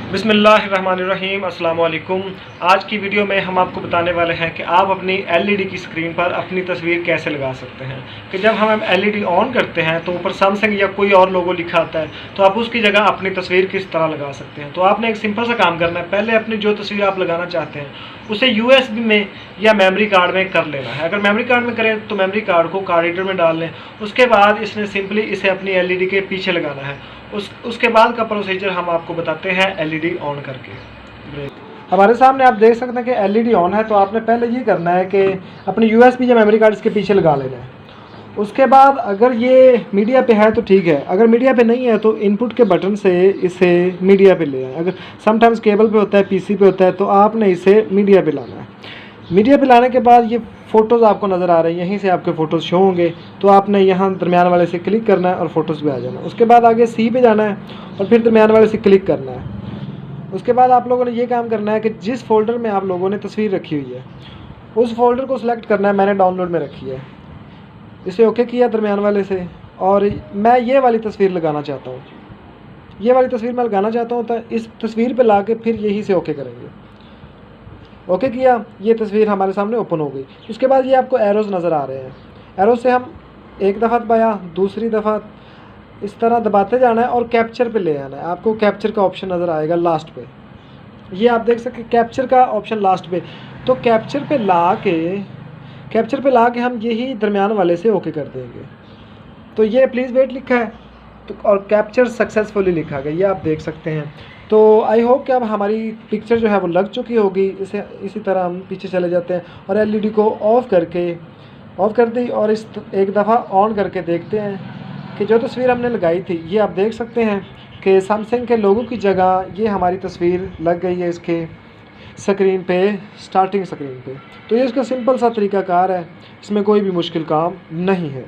बिस्मिल्लाहिर्रहमानिर्रहीम अस्सलाम वालेकुम। आज की वीडियो में हम आपको बताने वाले हैं कि आप अपनी एलईडी की स्क्रीन पर अपनी तस्वीर कैसे लगा सकते हैं। कि जब हम एलईडी ऑन करते हैं तो ऊपर सैमसंग या कोई और लोगो लिखा आता है, तो आप उसकी जगह अपनी तस्वीर किस तरह लगा सकते हैं। तो आपने एक सिंपल सा काम करना है। पहले अपनी जो तस्वीर आप लगाना चाहते हैं उसे यूएसबी में या मेमोरी कार्ड में कर लेना है। अगर मेमोरी कार्ड में करें तो मेमोरी कार्ड को कार्ड रीडर में डाल लें। उसके बाद इसने सिंपली इसे अपनी एलईडी के पीछे लगाना है। उसके बाद का प्रोसीजर हम आपको बताते हैं एलईडी ऑन करके। हमारे सामने आप देख सकते हैं कि एलईडी ऑन है। तो आपने पहले ये करना है कि अपनी यूएसबी या मेमोरी कार्ड इसके पीछे लगा लेना है। उसके बाद अगर ये मीडिया पे है तो ठीक है, अगर मीडिया पे नहीं है तो इनपुट के बटन से इसे मीडिया पे ले आए। अगर समटाइम्स केबल पे होता है, पीसी पे होता है, तो आपने इसे मीडिया पे लाना है। मीडिया पे लाने के बाद ये फ़ोटोज़ आपको नज़र आ रही हैं, यहीं से आपके फ़ोटोज़ शो होंगे। तो आपने यहाँ दरमियान वाले से क्लिक करना है और फ़ोटोज़ पे आ जाना है। उसके बाद आगे सी पे जाना है और फिर दरमियान वाले से क्लिक करना है। उसके बाद आप लोगों ने ये काम करना है कि जिस फोल्डर में आप लोगों ने तस्वीर रखी हुई है उस फोल्डर को सिलेक्ट करना है। मैंने डाउनलोड में रखी है, इसे ओके किया दरमियान वाले से। और मैं ये वाली तस्वीर लगाना चाहता हूँ, ये वाली तस्वीर मैं लगाना चाहता हूँ। तो इस तस्वीर पे ला के फिर यही से ओके करेंगे। ओके किया, ये तस्वीर हमारे सामने ओपन हो गई। उसके बाद ये आपको एरोज़ नज़र आ रहे हैं। एरो से हम एक दफ़ा दबाया, दूसरी दफ़ा इस तरह दबाते जाना है और कैप्चर पे ले आना है। आपको कैप्चर का ऑप्शन नज़र आएगा लास्ट पे, ये आप देख सकते हैं कैप्चर का ऑप्शन लास्ट पे। तो कैप्चर पे ला के हम यही दरमियान वाले से ओके कर देंगे। तो ये प्लीज़ वेट लिखा है तो और कैप्चर सक्सेसफुली लिखा गया, ये आप देख सकते हैं। तो आई होप कि अब हमारी पिक्चर जो है वो लग चुकी होगी। इसी तरह हम पीछे चले जाते हैं और एलईडी को ऑफ़ कर दी और इस एक दफ़ा ऑन करके देखते हैं कि जो तस्वीर हमने लगाई थी, ये आप देख सकते हैं कि सैमसंग के लोगों की जगह ये हमारी तस्वीर लग गई है इसके स्क्रीन पे, स्टार्टिंग स्क्रीन पे। तो ये इसका सिंपल सा तरीकाकार है, इसमें कोई भी मुश्किल काम नहीं है।